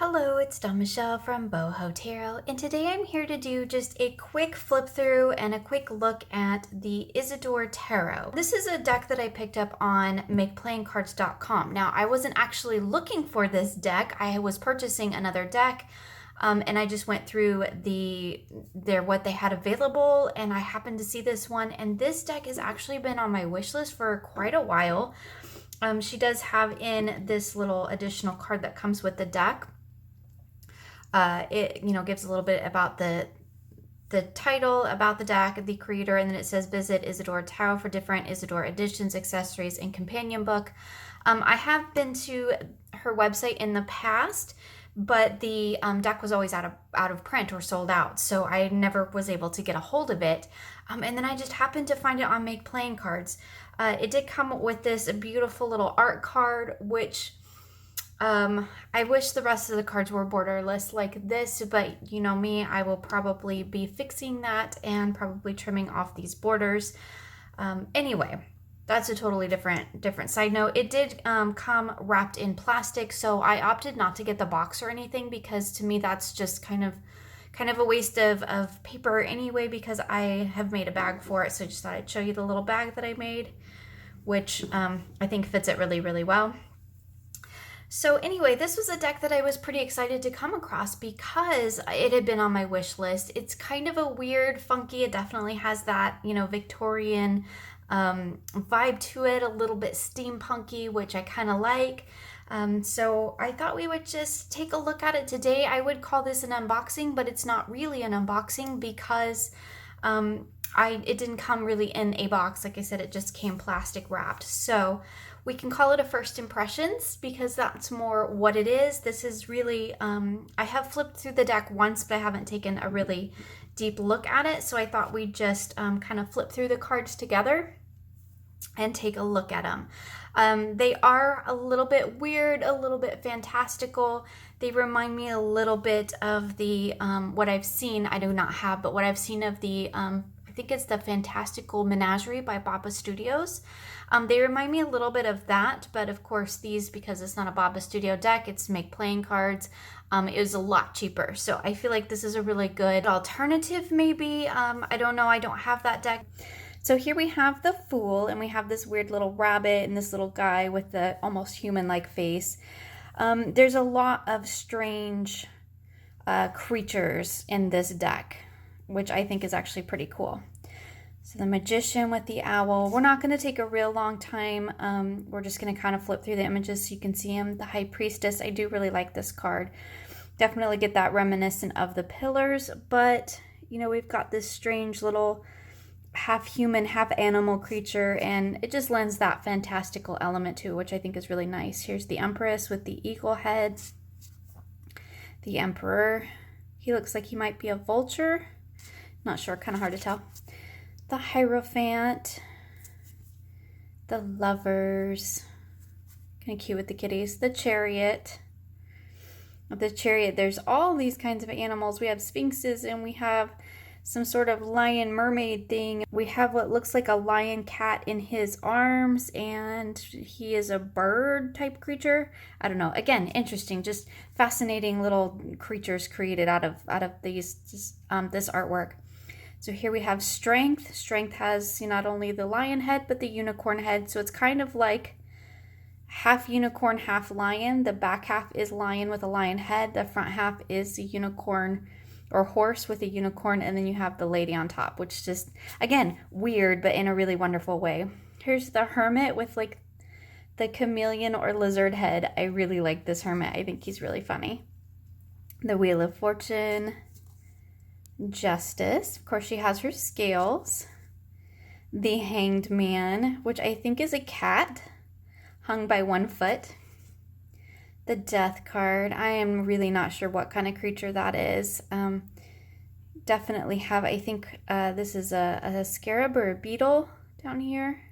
Hello, it's Dawn Michelle from Boho Tarot, and today I'm here to do just a quick flip through and a quick look at the Isidore Tarot. This is a deck that I picked up on makeplayingcards.com. Now, I wasn't actually looking for this deck. I was purchasing another deck, and I just went through what they had available, and I happened to see this one, and this deck has actually been on my wish list for quite a while. She does have in this little additional card that comes with the deck. It gives a little bit about the title, about the deck, the creator, and then it says visit Isidore Tarot for different Isidore editions, accessories, and companion book. I have been to her website in the past, but the deck was always out of print or sold out, so I never was able to get a hold of it. And then I just happened to find it on Make Playing Cards. It did come with this beautiful little art card, which I wish the rest of the cards were borderless like this, but you know me, I will probably be fixing that and probably trimming off these borders. Anyway, that's a totally different side note. It did come wrapped in plastic, so I opted not to get the box or anything because to me that's just kind of a waste of paper anyway, because I have made a bag for it. So I just thought I'd show you the little bag that I made, which I think fits it really, really well. So anyway, this was a deck that I was pretty excited to come across because it had been on my wish list. It's kind of a weird, funky, it definitely has that, Victorian vibe to it, a little bit steampunky, which I kind of like. So I thought we would just take a look at it today. I would call this an unboxing, but it's not really an unboxing because it didn't come really in a box. Like I said, it just came plastic wrapped. So we can call it a first impressions because that's more what it is. This is really, I have flipped through the deck once, but I haven't taken a really deep look at it. So I thought we'd just kind of flip through the cards together and take a look at them. They are a little bit weird, a little bit fantastical. They remind me a little bit of the, what I've seen, I do not have, but what I've seen of the, I think it's the Fantastical Menagerie by Baba Studios. They remind me a little bit of that, but of course these, because it's not a Baba Studio deck, it's Make Playing Cards, it was a lot cheaper. So I feel like this is a really good alternative maybe. I don't know, I don't have that deck. So here we have the Fool, and we have this weird little rabbit and this little guy with the almost human-like face. There's a lot of strange creatures in this deck, which I think is actually pretty cool. So the Magician with the owl. We're not going to take a real long time. We're just going to kind of flip through the images so you can see him. The High Priestess. I do really like this card. Definitely get that reminiscent of the Pillars, but we've got this strange little half human, half animal creature, and it just lends that fantastical element to it, which I think is really nice. Here's the Empress with the eagle head. The Emperor. He looks like he might be a vulture. Not sure, kind of hard to tell. The Hierophant, the Lovers, kind of cute with the kitties, the Chariot. With the Chariot, there's all these kinds of animals. We have sphinxes, and we have some sort of lion mermaid thing. We have what looks like a lion cat in his arms, and he is a bird type creature. I don't know. Again, interesting, just fascinating little creatures created out of these this artwork. So here we have Strength. Strength has not only the lion head, but the unicorn head. So it's kind of like half unicorn, half lion. The back half is lion with a lion head. The front half is the unicorn or horse with a unicorn. And then you have the lady on top, which just, again, weird, but in a really wonderful way. Here's the Hermit with like the chameleon or lizard head. I really like this Hermit. I think he's really funny. The Wheel of Fortune. Justice. Of course, she has her scales. The Hanged Man, which I think is a cat hung by one foot. The Death card. I am really not sure what kind of creature that is. Definitely have, I think this is a scarab or a beetle down here.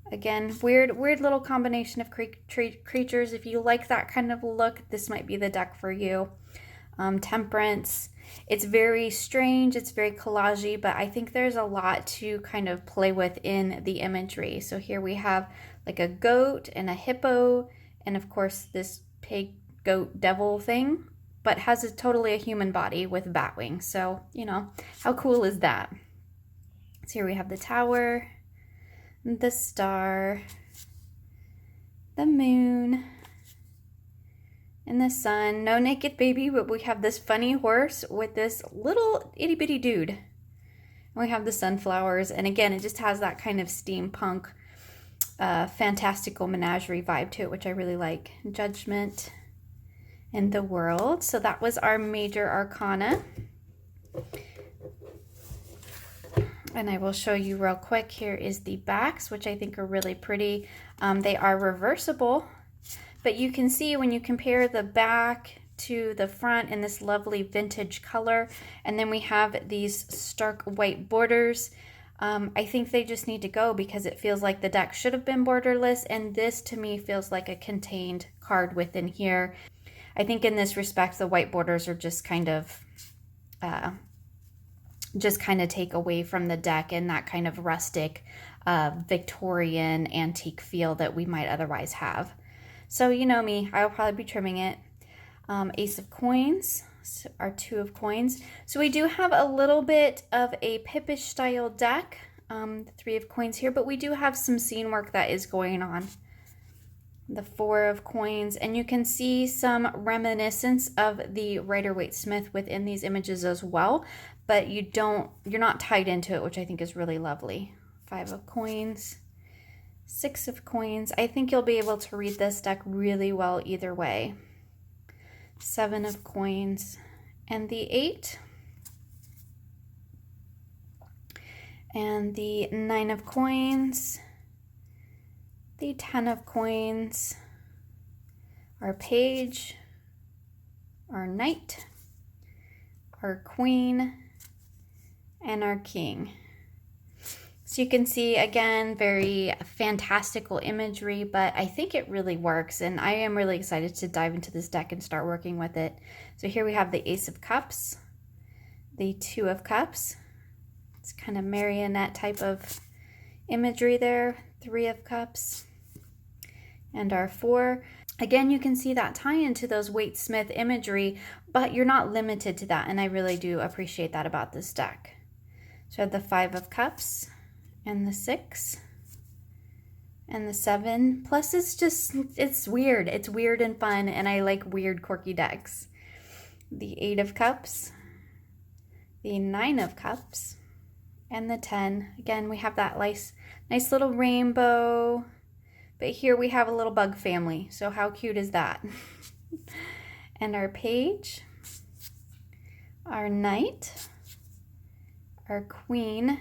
Again, weird little combination of creatures. If you like that kind of look, this might be the deck for you. Temperance. It's very strange, it's very collagey, but I think there's a lot to kind of play with in the imagery. So here we have like a goat and a hippo, and of course this pig goat devil thing, but has totally a human body with bat wings. So, you know, how cool is that? So here we have the tower, the star, the moon, and the sun. No naked baby, but we have this funny horse with this little itty bitty dude. And we have the sunflowers, and again, it just has that kind of steampunk, fantastical menagerie vibe to it, which I really like. Judgment and the world. So that was our major arcana. And I will show you real quick. Here is the backs, which I think are really pretty. They are reversible, but you can see when you compare the back to the front in this lovely vintage color, and then we have these stark white borders. I think they just need to go because it feels like the deck should have been borderless, and this to me feels like a contained card within here. I think in this respect, the white borders are just kind of take away from the deck and that kind of rustic, Victorian antique feel that we might otherwise have. So you know me, I'll probably be trimming it. Ace of coins, so our 2 of coins. So we do have a little bit of a Pippish style deck, the 3 of coins here, but we do have some scene work that is going on. The 4 of coins, and you can see some reminiscence of the Rider-Waite-Smith within these images as well, but you're not tied into it, which I think is really lovely. 5 of coins, 6 of coins. I think you'll be able to read this deck really well either way. 7 of coins and the 8, and the 9 of coins, the 10 of coins, our page, our knight, our queen, and our king. So you can see, again, very fantastical imagery, but I think it really works, and I am really excited to dive into this deck and start working with it. So here we have the Ace of Cups, the 2 of Cups. It's kind of marionette type of imagery there. 3 of Cups, and our 4. Again, you can see that tie into those Waite-Smith imagery, but you're not limited to that, and I really do appreciate that about this deck. So I have the 5 of Cups, and the 6, and the 7. Plus, it's weird. It's weird and fun, and I like weird, quirky decks. The 8 of Cups, the 9 of Cups, and the 10. Again, we have that nice little rainbow, but here we have a little bug family. So how cute is that? And our page, our knight, our queen,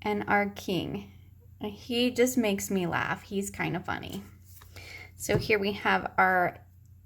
and our king. He just makes me laugh. He's kind of funny. So here we have our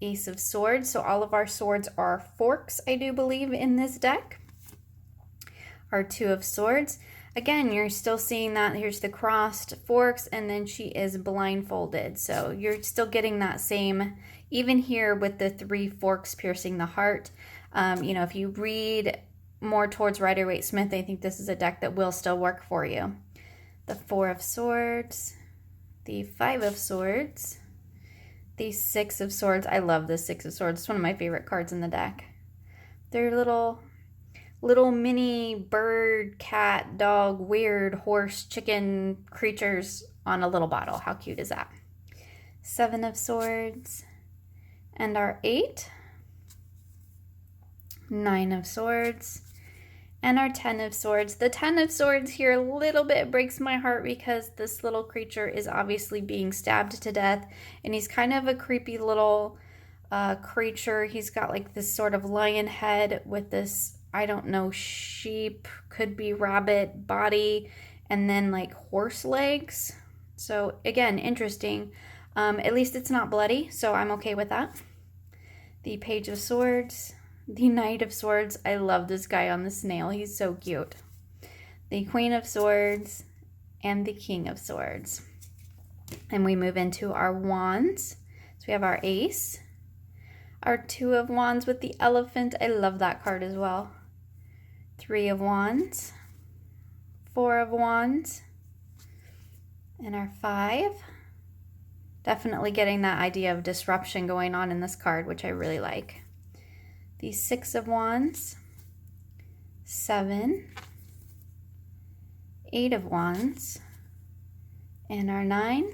Ace of Swords. So all of our swords are forks, I do believe, in this deck. Our 2 of Swords. Again, you're still seeing that. Here's the crossed forks, and then she is blindfolded. So you're still getting that same, even here with the 3 forks piercing the heart. You know, if you read more towards Rider-Waite-Smith, I think this is a deck that will still work for you. The 4 of Swords, the 5 of Swords, the 6 of Swords. I love the 6 of Swords. It's one of my favorite cards in the deck. They're little mini bird, cat, dog, weird horse, chicken creatures on a little bottle. How cute is that? 7 of Swords, and our 8, 9 of Swords, and our 10 of Swords. The 10 of Swords here a little bit breaks my heart because this little creature is obviously being stabbed to death, and he's kind of a creepy little creature. He's got like this sort of lion head with this, I don't know, sheep, could be rabbit body, and then like horse legs. So again, interesting. At least it's not bloody, so I'm okay with that. The Page of Swords, the Knight of Swords. I love this guy on the snail. He's so cute. The Queen of Swords, and the King of Swords. And we move into our wands. So we have our Ace, our 2 of Wands with the elephant. I love that card as well. 3 of Wands, 4 of Wands, and our 5, Definitely getting that idea of disruption going on in this card, which I really like. The Six of Wands, 7, 8 of Wands, and our 9,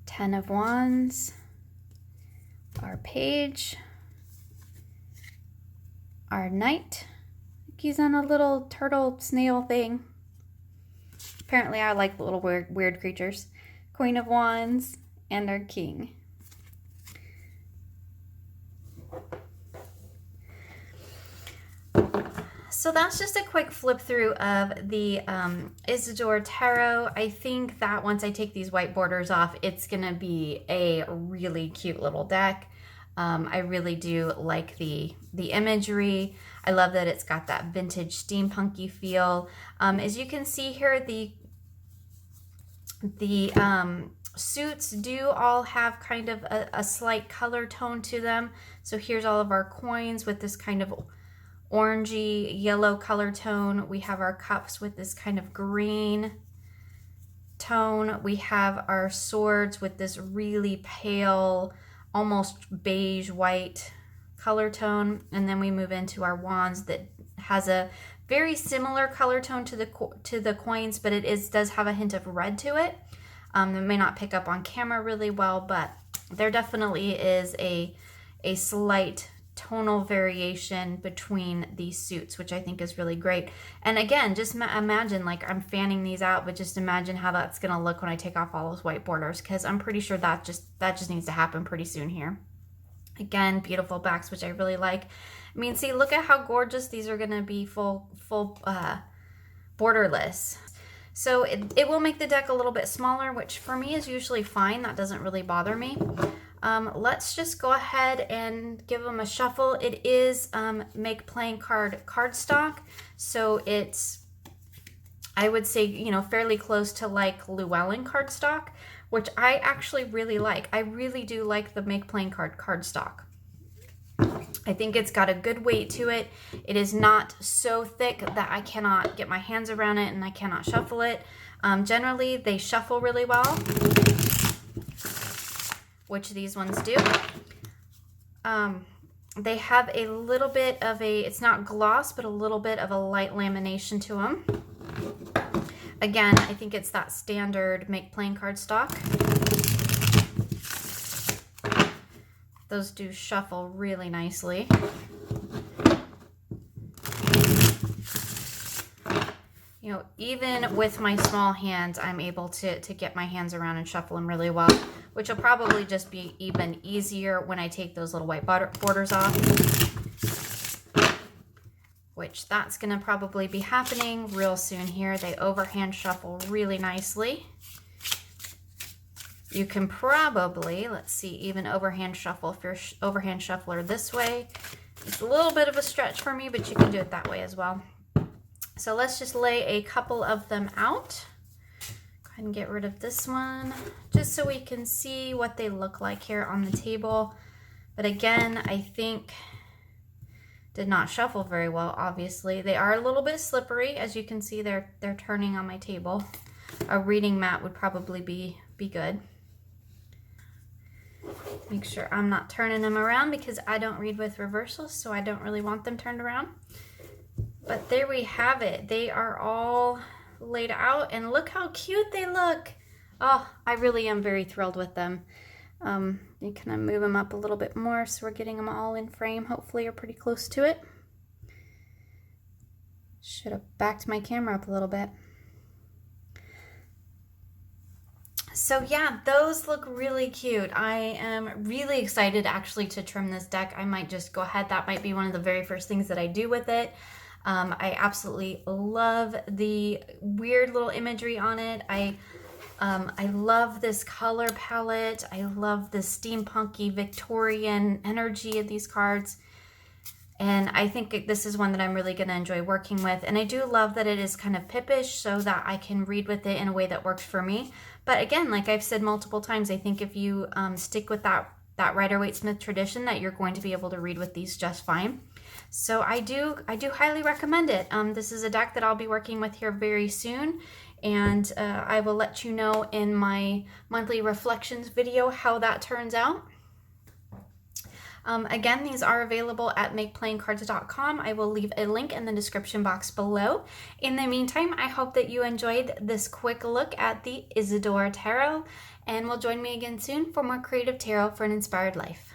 10 of Wands, our Page, our Knight. He's on a little turtle snail thing. Apparently I like little weird creatures. Queen of Wands, and our King. So that's just a quick flip through of the Isidore Tarot. I think that once I take these white borders off, it's going to be a really cute little deck. I really do like the imagery. I love that it's got that vintage steampunky feel. As you can see here, the suits do all have kind of a slight color tone to them. So here's all of our coins with this kind of orangey yellow color tone. We have our cups with this kind of green tone. We have our swords with this really pale, almost beige white color tone. And then we move into our wands that has a very similar color tone to the coins, but it does have a hint of red to it. It may not pick up on camera really well, but there definitely is a slight tonal variation between these suits, which I think is really great. And again, just imagine, like, I'm fanning these out, but just imagine how that's gonna look when I take off all those white borders, because I'm pretty sure that just needs to happen pretty soon here. Again, beautiful backs, which I really like. I mean, see, look at how gorgeous these are gonna be full borderless. So it will make the deck a little bit smaller, which for me is usually fine. That doesn't really bother me. Let's just go ahead and give them a shuffle. It is make playing cardstock, so it's, I would say, you know, fairly close to like Llewellyn cardstock, which I actually really like. I really do like the make playing cardstock. I think it's got a good weight to it. It is not so thick that I cannot get my hands around it and I cannot shuffle it. Generally, they shuffle really well, which these ones do. They have a little bit of it's not gloss, but a little bit of a light lamination to them. Again, I think it's that standard make plain cardstock. Those do shuffle really nicely. You know, even with my small hands, I'm able to get my hands around and shuffle them really well, which will probably just be even easier when I take those little white borders off, which that's going to probably be happening real soon here. They overhand shuffle really nicely. You can probably, let's see, even overhand shuffle if you're overhand shuffler this way. It's a little bit of a stretch for me, but you can do it that way as well. So let's just lay a couple of them out. Go ahead and get rid of this one, just so we can see what they look like here on the table. But again, I think did not shuffle very well, obviously. They are a little bit slippery. As you can see, they're turning on my table. A reading mat would probably be good. Make sure I'm not turning them around because I don't read with reversals, so I don't really want them turned around. But there we have it. They are all laid out, and look how cute they look. Oh, I really am very thrilled with them. You can move them up a little bit more so we're getting them all in frame, hopefully, or pretty close to it. Should have backed my camera up a little bit. So yeah, those look really cute. I am really excited actually to trim this deck. I might just go ahead. That might be one of the very first things that I do with it. I absolutely love the weird little imagery on it. I love this color palette. I love the steampunky Victorian energy of these cards. And I think this is one that I'm really going to enjoy working with. And I do love that it is kind of pippish so that I can read with it in a way that works for me. But again, like I've said multiple times, I think if you stick with that Rider-Waite-Smith tradition, that you're going to be able to read with these just fine. So I do highly recommend it. This is a deck that I'll be working with here very soon. and I will let you know in my monthly reflections video how that turns out. Again, these are available at makeplayingcards.com. I will leave a link in the description box below. In the meantime, I hope that you enjoyed this quick look at the Isidore Tarot, and will join me again soon for more creative tarot for an inspired life.